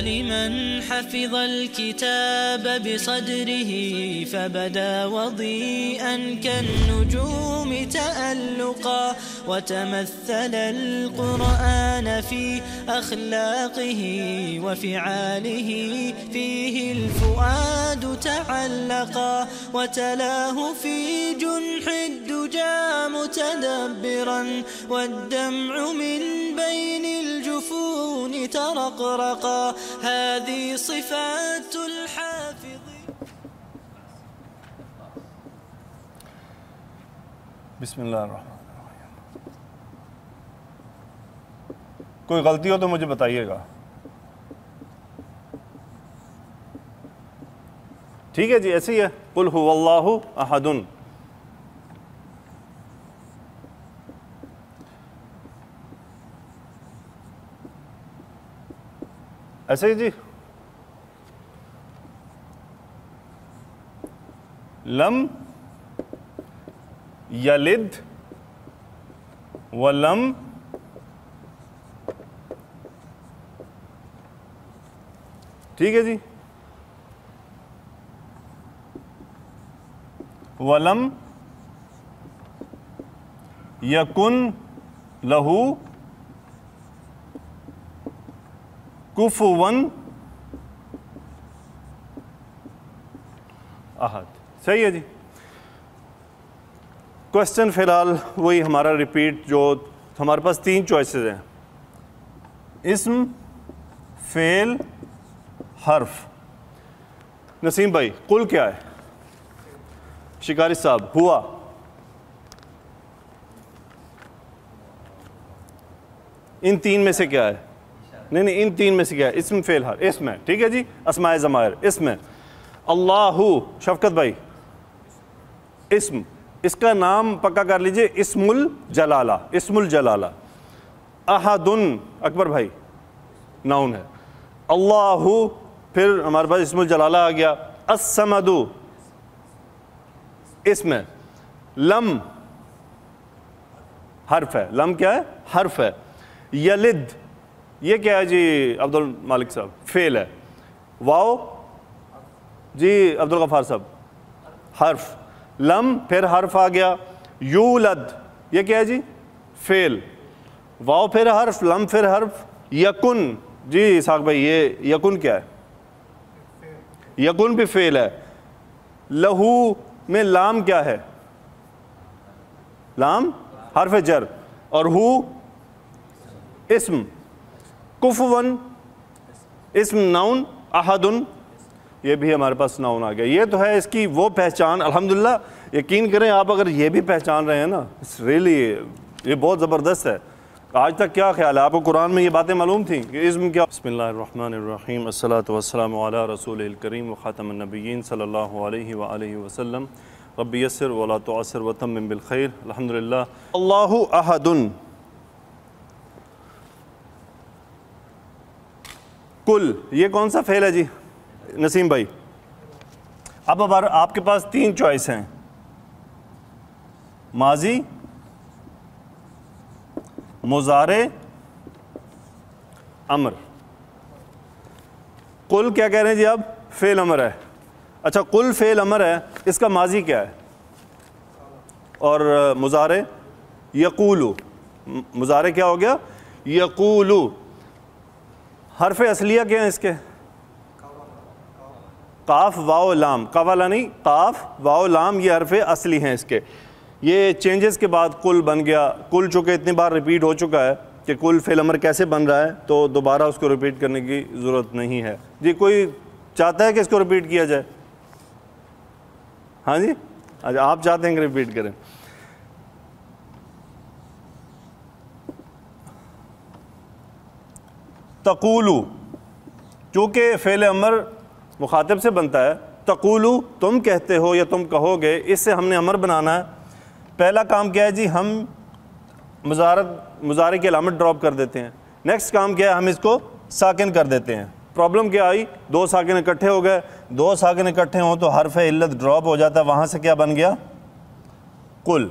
لمن حفظ الكتاب بصدره فبدا وضيئا كالنجوم تألقا وتمثل القرآن في أخلاقه وفعاله فيه الفؤاد تعلقا وتلاه في جنح الدجى متدبرا والدمع من بين الجفون ترقرقا هذه صفات الحافظ. بسم اللہ الرحمن الرحیم. کوئی غلطی ہو تو مجھے بتائیے گا. ٹھیک ہے جی, ایسے ہی ہے. قل هو اللہ احد. ایسے ہی جی. لم یلد ولم ٹھیک ہے جی. ولم یکن لہو کفوا احد. صحیح ہے جی. کوشچن فی الحال وہی ہمارا ریپیٹ, جو ہمارے پاس 3 چوائسز ہیں, اسم, فعل, حرف. نسیم بھائی قل کیا ہے؟ شکاری صاحب ہوا. ان 3 میں سے کیا ہے؟ نہیں ان 3 میں سے کیا ہے؟ اسم, فعل, حرف. اسم ہے. ٹھیک ہے جی. اسماء ضمائر اسم ہے. اللہ, شفقت بھائی, اسم, اس کا نام پکا کر لیجئے, اسم الجلالہ. اسم الجلالہ. احدن, اکبر بھائی, ناؤن ہے. اللہ, پھر ہمارے پاس اسم الجلالہ آ گیا. الصمد, اسم ہے. لم, حرف ہے. لم کیا ہے؟ حرف ہے. یلد, یہ کیا ہے جی عبد المالک صاحب؟ فعل ہے. واو جی عبد الغفار صاحب, حرف. لم, پھر حرف آ گیا. یولد, یہ کیا ہے جی؟ فعل. واو پھر حرف, لم پھر حرف. یکن, جی اسحاق بھائی یہ یکن کیا ہے؟ یکن بھی فعل ہے. لہو میں لام کیا ہے؟ لام حرف جر. اور ہو اسم. کفون اسم ناؤن. احدن یہ بھی ہمارے پاس ناؤن آ گیا. یہ تو ہے اس کی وہ پہچان. الحمدللہ یقین کریں آپ اگر یہ بھی پہچان رہے ہیں نا, ریئلی یہ بہت زبردست ہے. آج تک کیا خیال ہے آپ کو قرآن میں یہ باتیں معلوم تھیں کہ اسم کیا؟ بسم اللہ الرحمن الرحیم. الصلاۃ والسلام علی رسول الکریم وخاتم النبیین صلی اللہ علیہ وآلہ وسلم. رب یسر ولا تعسر وتمم بالخیر. الحمدللہ. اللہ احد. کل, یہ کون سا فعل ہے جی نسیم بھائی؟ اب آپ کے پاس 3 چوائس ہیں, ماضی, مضارع, امر. قل کیا کہہ رہے ہیں جی اب؟ فعل امر ہے. اچھا قل فعل امر ہے, اس کا ماضی کیا ہے؟ اور مضارع یقولو. مضارع کیا ہو گیا؟ یقولو. حرف اصلیہ کیا ہیں اس کے؟ قاف واو لام. قوالا نہیں, قاف واو لام, یہ حرف اصلی ہیں اس کے. یہ چینجز کے بعد کل بن گیا. کل چونکہ اتنی بار ریپیٹ ہو چکا ہے کہ کل فعل امر کیسے بن رہا ہے, تو دوبارہ اس کو ریپیٹ کرنے کی ضرورت نہیں ہے. جی کوئی چاہتا ہے کہ اس کو ریپیٹ کیا جائے؟ ہاں جی, اچھا آپ چاہتے ہیں کہ ریپیٹ کریں. تقولو, چونکہ فعل امر مخاطب سے بنتا ہے. تقولو تم کہتے ہو یا تم کہو گے, اس سے ہم نے امر بنانا ہے. پہلا کام کیا ہے جی؟ ہم مضارع کی علامت ڈراپ کر دیتے ہیں. نیکسٹ کام کیا ہے؟ ہم اس کو ساکن کر دیتے ہیں. پرابلم کیا آئی؟ 2 ساکن اکٹھے ہو گئے. 2 ساکن اکٹھے ہوں تو حرف علت ڈراپ ہو جاتا ہے, وہاں سے کیا بن گیا؟ قل.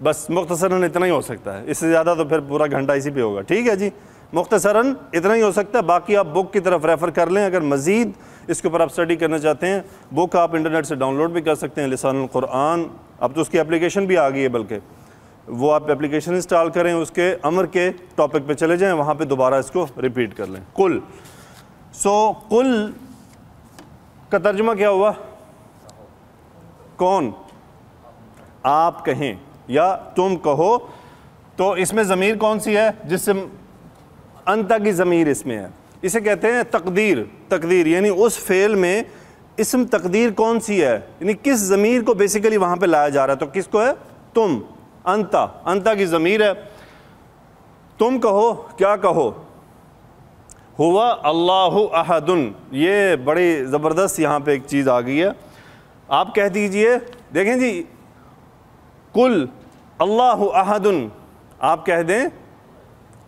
بس مختصراً اتنا ہی ہو سکتا ہے, اس سے زیادہ تو پھر پورا گھنٹہ اسی پہ ہوگا. ٹھیک ہے جی, مختصراً اتنا ہی ہو سکتا ہے، باقی آپ بک کی طرف ریفر کر لیں. اگر مزید اس کے اوپر آپ اسٹڈی کرنا چاہتے ہیں، بک آپ انٹرنیٹ سے ڈاؤن لوڈ بھی کر سکتے ہیں، لسان القرآن. اب تو اس کی اپلیکیشن بھی آ گئی ہے، بلکہ وہ آپ اپلیکیشن انسٹال کریں، اس کے امر کے ٹاپک پہ چلے جائیں، وہاں پہ دوبارہ اس کو ریپیٹ کر لیں. قل. قل کا ترجمہ کیا ہوا؟ کون؟ آپ کہیں یا تم کہو. تو اس میں ضمیر کون سی ہے؟ جس سے انتا کی ضمیر اس میں ہے. اسے کہتے ہیں تقدیر. تقدیر یعنی اس فعل میں اسم تقدیر کون سی ہے، یعنی کس ضمیر کو بیسیکلی وہاں پہ لایا جا رہا ہے. تو کس کو ہے؟ تم. انتا. انتا کی ضمیر ہے. تم کہو. کیا کہو؟ ہوا اللہ احد. یہ بڑی زبردست یہاں پہ ایک چیز آ گئی ہے. آپ کہہ دیجئے، دیکھیں جی، قل اللہ احد، آپ کہہ دیں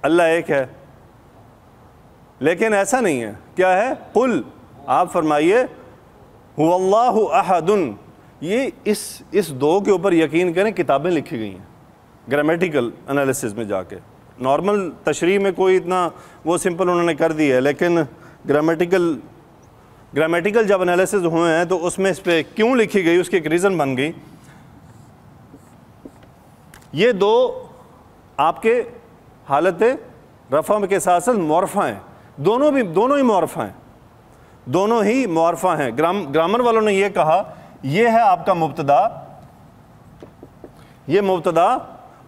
اللہ ایک ہے، لیکن ایسا نہیں ہے. کیا ہے؟ قل. آپ فرمائیے هو اللہ احد. یہ اس دو کے اوپر یقین کریں، کتابیں لکھی گئی ہیں گرامیٹیکل انالیسز میں جا کے. نارمل تشریح میں کوئی اتنا وہ سمپل انہوں نے کر دی ہے، لیکن گرامیٹیکل جب انالیسز ہوئے ہیں تو اس میں اس پہ کیوں لکھی گئی، اس کی ایک ریزن بن گئی. یہ دو آپ کے حالت رفع کے ساتھ ساتھ معرفہ ہیں. دونوں ہی معرفہ ہیں. دونوں ہی معرفہ ہیں. گرامر والوں نے یہ کہا، یہ ہے آپ کا مبتدا، یہ مبتدا،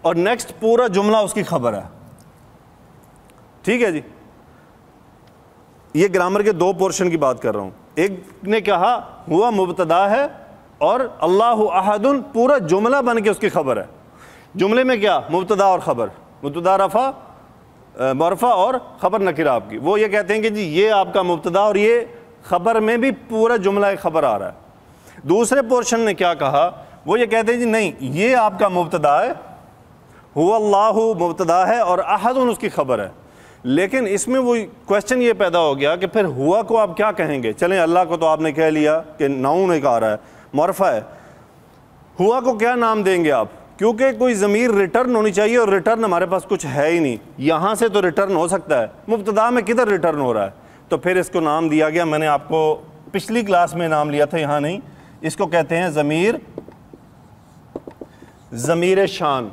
اور نیکسٹ پورا جملہ اس کی خبر ہے. ٹھیک ہے جی. یہ گرامر کے دو پورشن کی بات کر رہا ہوں. ایک نے کہا ہوا مبتدا ہے اور اللہ احد پورا جملہ بن کے اس کی خبر ہے. جملے میں کیا؟ مبتدا اور خبر. مبتدا رفع مرفع اور خبر نکرہ آپ کی. وہ یہ کہتے ہیں کہ جی یہ آپ کا مبتدا اور یہ خبر میں بھی پورا جملہ ایک خبر آ رہا ہے. دوسرے پورشن نے کیا کہا؟ وہ یہ کہتے ہیں جی نہیں، یہ آپ کا مبتدا ہے، ہوا اللہ مبتدا ہے اور احد اس کی خبر ہے. لیکن اس میں وہ کوشچن یہ پیدا ہو گیا کہ پھر ہوا کو آپ کیا کہیں گے؟ چلیں اللہ کو تو آپ نے کہہ لیا کہ ناؤن ایک آ رہا ہے، معرفہ ہے. ہوا کو کیا نام دیں گے آپ؟ کیونکہ کوئی ضمیر ریٹرن ہونی چاہیے اور ریٹرن ہمارے پاس کچھ ہے ہی نہیں. یہاں سے تو ریٹرن ہو سکتا ہے، مبتدا میں کدھر ریٹرن ہو رہا ہے؟ تو پھر اس کو نام دیا گیا، میں نے آپ کو پچھلی کلاس میں نام لیا تھا، یہاں نہیں. اس کو کہتے ہیں ضمیر شان.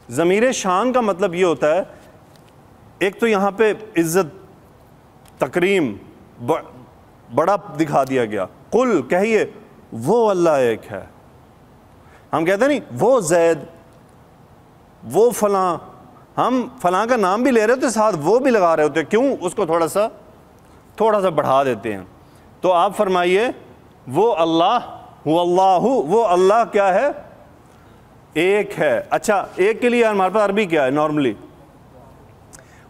ضمیر شان کا مطلب یہ ہوتا ہے، ایک تو یہاں پہ عزت، تکریم، بڑا دکھا دیا گیا. قل کہیے وہ اللہ ایک ہے. ہم کہتے ہیں نہیں وہ زید، وہ فلاں، ہم فلاں کا نام بھی لے رہے ہوتے ساتھ وہ بھی لگا رہے ہوتے. کیوں؟ اس کو تھوڑا سا بڑھا دیتے ہیں. تو آپ فرمائیے وہ اللہ، اللہ، وہ اللہ کیا ہے؟ ایک ہے. اچھا، ایک کے لیے ہمارے پاس عربی کیا ہے نارملی؟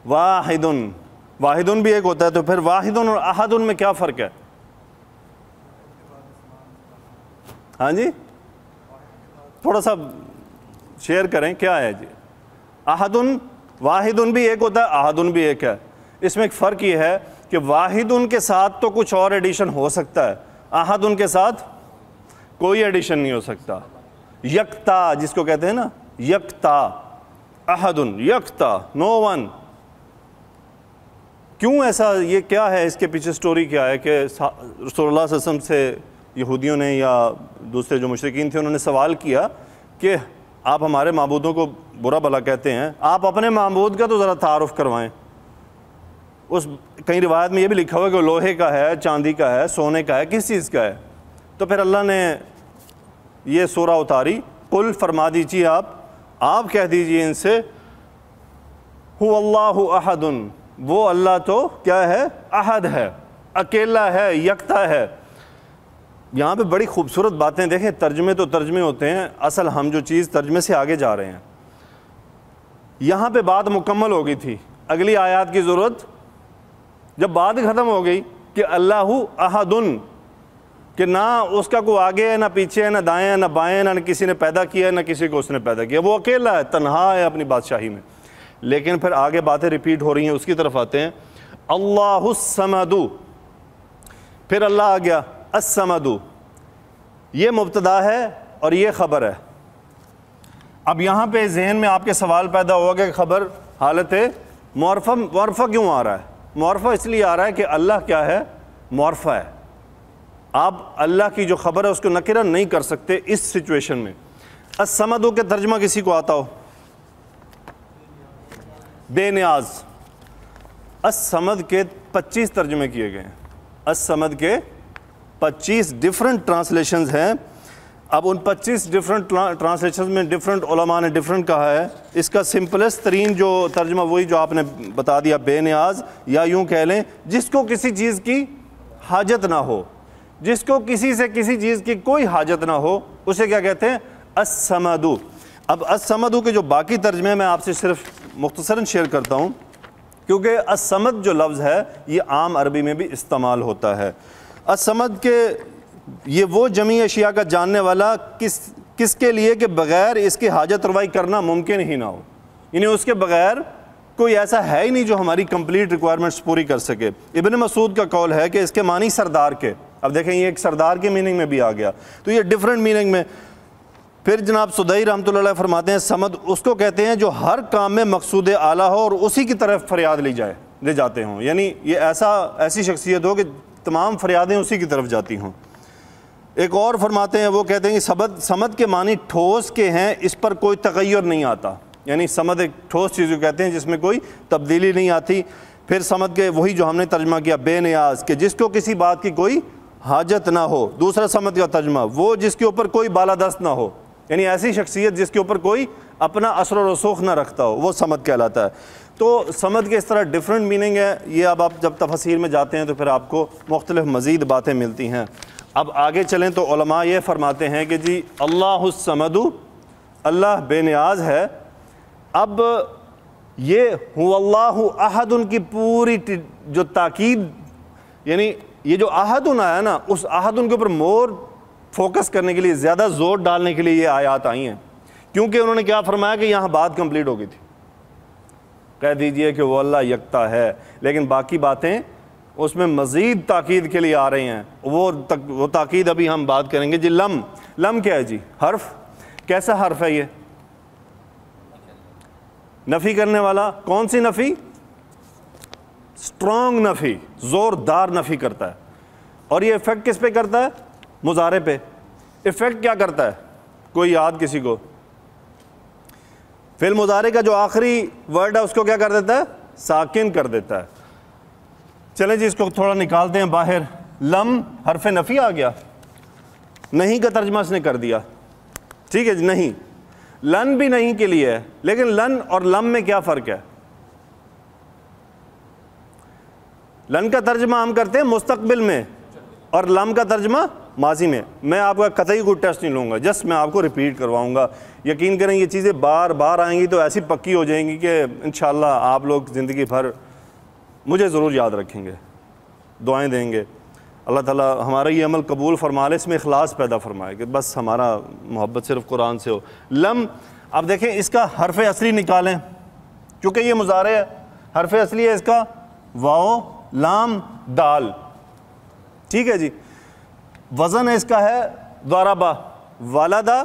واحدن. واحدن بھی ایک ہوتا ہے. تو پھر واحدن اور احدن میں کیا فرق ہے؟ ہاں جی تھوڑا سا شیئر کریں، کیا ہے جی؟ احدن، واحدن بھی ایک ہوتا ہے، احدن بھی ایک ہے. اس میں ایک فرق یہ ہے کہ واحدن کے ساتھ تو کچھ اور ایڈیشن ہو سکتا ہے، احدن کے ساتھ کوئی ایڈیشن نہیں ہو سکتا. یکتا جس کو کہتے ہیں نا، یکتا، احدن یکتا، نو ون. کیوں ایسا؟ یہ کیا ہے اس کے پیچھے سٹوری کیا ہے کہ رسول اللہ صلی اللہ علیہ وسلم سے یہودیوں نے یا دوسرے جو مشرکین تھے انہوں نے سوال کیا کہ آپ ہمارے معبودوں کو برا بھلا کہتے ہیں، آپ اپنے معبود کا تو ذرا تعارف کروائیں. کئی روایت میں یہ بھی لکھا ہوا ہے کہ لوہے کا ہے، چاندی کا ہے، سونے کا ہے، کس چیز کا ہے؟ تو پھر اللہ نے یہ سورہ اتاری، قل فرما دیجیے آپ کہہ دیجیے ان سے هو اللہ احد، وہ اللہ تو کیا ہے؟ احد ہے، اکیلا ہے، یکتا ہے. یہاں پہ بڑی خوبصورت باتیں دیکھیں. ترجمے تو ترجمے ہوتے ہیں، اصل ہم جو چیز ترجمے سے آگے جا رہے ہیں. یہاں پہ بات مکمل ہو گئی تھی، اگلی آیات کی ضرورت جب بات ختم ہو گئی کہ اللہ احدن، کہ نہ اس کا کوئی آگے ہے، نہ پیچھے ہے، نہ دائیں ہے، نہ بائیں، نہ کسی نے پیدا کیا ہے، نہ کسی کو اس نے پیدا کیا. وہ اکیلا ہے، تنہا ہے اپنی بادشاہی میں. لیکن پھر آگے باتیں ریپیٹ ہو رہی ہیں، اس کی طرف آتے ہیں. اللہ الصمد، پھر اللہ آ گیا الصمد. یہ مبتدا ہے اور یہ خبر ہے. اب یہاں پہ ذہن میں آپ کے سوال پیدا ہوا کہ خبر حالت معرفہ کیوں آ رہا ہے؟ معرفہ اس لیے آ رہا ہے کہ اللہ کیا ہے؟ معرفہ ہے. آپ اللہ کی جو خبر ہے اس کو نکرہ نہیں کر سکتے اس سچویشن میں. الصمد کے ترجمہ کسی کو آتا ہو؟ بے نیاز. الصمد کے 25 ترجمے کیے گئے ہیں. الصمد کے 25 ڈفرنٹ ٹرانسلیشنز ہیں. اب ان 25 ڈفرنٹ ٹرانسلیشنز میں ڈفرنٹ علماء نے ڈفرنٹ کہا ہے. اس کا سمپلسٹ ترین جو ترجمہ وہی جو آپ نے بتا دیا، بے نیاز، یا یوں کہہ لیں جس کو کسی چیز کی حاجت نہ ہو، جس کو کسی سے کسی چیز کی کوئی حاجت نہ ہو، اسے کیا کہتے ہیں؟ الصمد. اب الصمد کے جو باقی ترجمے میں آپ سے صرف مختصراً شیئر کرتا ہوں، کیونکہ الصمد جو لفظ ہے یہ عام عربی میں بھی استعمال ہوتا ہے. الصمد کے یہ وہ جمیع اشیاء کا جاننے والا کس کے لیے کہ بغیر اس کی حاجت روائی کرنا ممکن ہی نہ ہو، یعنی اس کے بغیر کوئی ایسا ہے ہی نہیں جو ہماری کمپلیٹ ریکوائرمنٹس پوری کر سکے. ابن مسعود کا قول ہے کہ اس کے معنی سردار کے. اب دیکھیں یہ ایک سردار کے میننگ میں بھی آ گیا، تو یہ ڈفرنٹ میننگ میں. پھر جناب سدئی رحمۃ اللہ علیہ فرماتے ہیں صمد اس کو کہتے ہیں جو ہر کام میں مقصود اعلیٰ ہو اور اسی کی طرف فریاد لے جاتے ہوں، یعنی یہ ایسی شخصیت ہو کہ تمام فریادیں اسی کی طرف جاتی ہوں. ایک اور فرماتے ہیں، وہ کہتے ہیں کہ صمد کے معنی ٹھوس کے ہیں، اس پر کوئی تغیر نہیں آتا، یعنی صمد ایک ٹھوس چیز کو کہتے ہیں جس میں کوئی تبدیلی نہیں آتی. پھر صمد کے وہی جو ہم نے ترجمہ کیا بے نیاز، کہ جس کو کسی بات کی کوئی حاجت نہ ہو. دوسرا صمد کا ترجمہ وہ جس کے اوپر کوئی بالادست نہ ہو، یعنی ایسی شخصیت جس کے اوپر کوئی اپنا اثر و رسوخ نہ رکھتا ہو، وہ صمد کہلاتا ہے. تو صمد کے اس طرح ڈفرنٹ میننگ ہے. یہ اب آپ جب تفسیر میں جاتے ہیں تو پھر آپ کو مختلف مزید باتیں ملتی ہیں. اب آگے چلیں تو علماء یہ فرماتے ہیں کہ جی اللہ الصمد، اللہ بے نیاز ہے. اب یہ هو اللہ احد کی پوری جو تاکید، یعنی یہ جو احد آیا نا، اس احد کے اوپر مور فوکس کرنے کے لیے، زیادہ زور ڈالنے کے لیے یہ آیات آئی ہیں، کیونکہ انہوں نے کیا فرمایا کہ یہاں بات کمپلیٹ ہو گئی تھی. کہہ دیجئے کہ وہ اللہ یکتا ہے، لیکن باقی باتیں اس میں مزید تاکید کے لیے آ رہی ہیں. وہ تاکید ابھی ہم بات کریں گے. جی لم کیا ہے؟ جی حرف. کیسا حرف ہے یہ؟ نفی کرنے والا. کون سی نفی؟ اسٹرانگ نفی، زوردار نفی کرتا ہے. اور یہ افیکٹ کس پہ کرتا ہے؟ مضارع پہ. افیکٹ کیا کرتا ہے؟ کوئی یاد کسی کو؟ فعل مضارع کا جو آخری ورڈ ہے اس کو کیا کر دیتا ہے؟ ساکن کر دیتا ہے. چلیں جی اس کو تھوڑا نکالتے ہیں باہر. لم حرف نفی آ گیا، نہیں کا ترجمہ اس نے کر دیا. ٹھیک ہے جی. نہیں، لن بھی نہیں کے لیے ہے، لیکن لن اور لم میں کیا فرق ہے؟ لن کا ترجمہ ہم کرتے ہیں مستقبل میں اور لم کا ترجمہ ماضی میں. میں آپ کا قطعی کوئی ٹیسٹ نہیں لوں گا، جسٹ میں آپ کو ریپیٹ کرواؤں گا. یقین کریں یہ چیزیں بار بار آئیں گی تو ایسی پکی ہو جائیں گی کہ انشاءاللہ آپ لوگ زندگی بھر مجھے ضرور یاد رکھیں گے، دعائیں دیں گے. اللہ تعالیٰ ہمارا یہ عمل قبول فرمائے، اس میں اخلاص پیدا فرمائے کہ بس ہمارا محبت صرف قرآن سے ہو. لم، اب دیکھیں اس کا حرف اصلی نکالیں، کیونکہ یہ مضارع ہے. حرف اصلی ہے اس کا واو لام دال. ٹھیک ہے جی. وزن اس کا ہے ضربہ. ولدا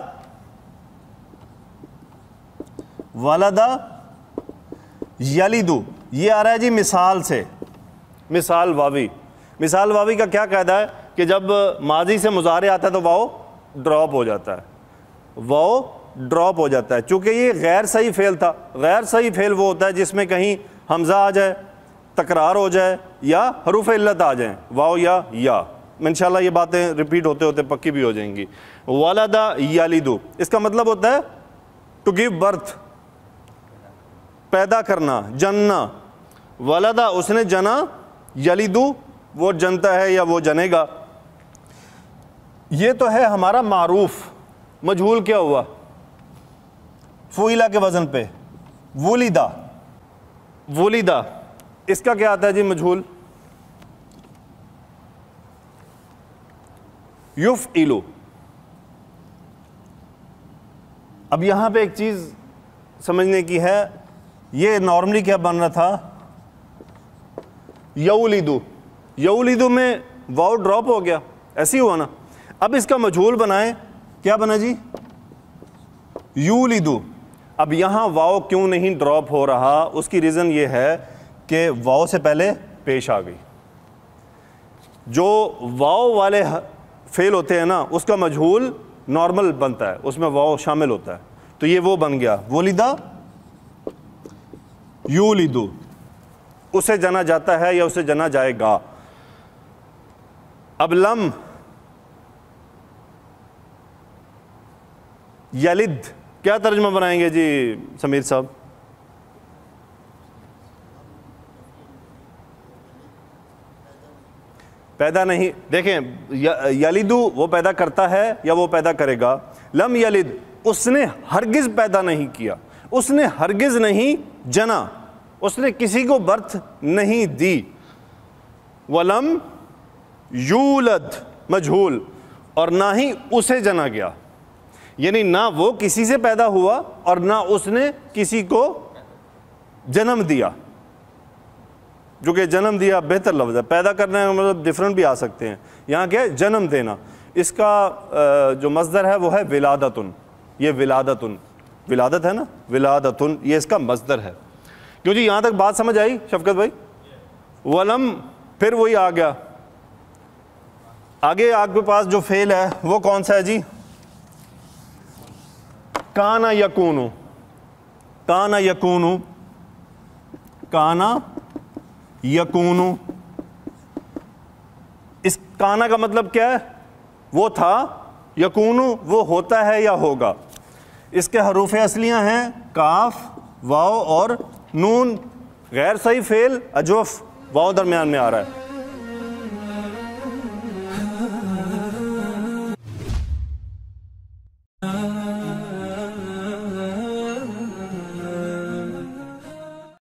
یلدو، یہ آ رہا ہے جی مثال سے. مثال واوی. مثال واوی کا کیا قاعدہ ہے کہ جب ماضی سے مضارع آتا ہے تو واو ڈراپ ہو جاتا ہے. واو ڈراپ ہو جاتا ہے چونکہ یہ غیر صحیح فعل تھا. غیر صحیح فعل وہ ہوتا ہے جس میں کہیں حمزہ آ جائے، تکرار ہو جائے یا حروف علت آ جائیں، واو یا. انشاءاللہ یہ باتیں ریپیٹ ہوتے ہوتے پکی بھی ہو جائیں گی. ولدا یلدو، اس کا مطلب ہوتا ہے ٹو گیو برتھ، پیدا کرنا، جننا. ولدا اس نے جنا، یلدو وہ جنتا ہے یا وہ جنے گا. یہ تو ہے ہمارا معروف. مجہول کیا ہوا؟ فعیلہ کے وزن پہ ولیدہ. ولیدہ اس کا کیا آتا ہے جی مجہول؟ یفعلو. اب یہاں پہ ایک چیز سمجھنے کی ہے، یہ نارملی کیا بن رہا تھا؟ یولیدو. یولیدو میں واو ڈراپ ہو گیا، ایسے ہی ہوا نا. اب اس کا مجہول بنائیں، کیا بنا جی؟ یولیدو. اب یہاں واو کیوں نہیں ڈراپ ہو رہا؟ اس کی ریزن یہ ہے کہ واو سے پہلے پیش آ گئی. جو واو والے فعل ہوتے ہیں نا اس کا مجہول نارمل بنتا ہے, اس میں واو شامل ہوتا ہے, تو یہ وہ بن گیا ولیدہ یولدو, اسے جنا جاتا ہے یا اسے جنا جائے گا. اب لم یلد کیا ترجمہ بنائیں گے جی سمیر صاحب؟ پیدا نہیں, دیکھیں یلدو وہ پیدا کرتا ہے یا وہ پیدا کرے گا. لم یلد اس نے ہرگز پیدا نہیں کیا, اس نے ہرگز نہیں جنا, اس نے کسی کو برتھ نہیں دی. ولم یولد مجہول, اور نہ ہی اسے جنا گیا, یعنی نہ وہ کسی سے پیدا ہوا اور نہ اس نے کسی کو جنم دیا. جو کہ جنم دیا بہتر لفظ ہے, پیدا کرنے کا مطلب ڈفرنٹ بھی آ سکتے ہیں, یہاں کیا ہے جنم دینا. اس کا جو مصدر ہے وہ ہے ولادتن, یہ ولادتن, ولادت ہے نا, ولادتن یہ اس کا مصدر ہے. کیوں جی یہاں تک بات سمجھ آئی شفقت بھائی؟ ولم پھر وہی آ گیا, آگے آپ کے پاس جو فعل ہے وہ کون سا ہے جی؟ کانا یکونو, کانا یکونو, کانا یکونو. اس کانا کا مطلب کیا ہے؟ وہ تھا, یکونو وہ ہوتا ہے یا ہوگا. اس کے حروف اصلیاں ہیں کاف, واو اور نون. غیر صحیح فعل اجوف واو درمیان میں آ رہا ہے.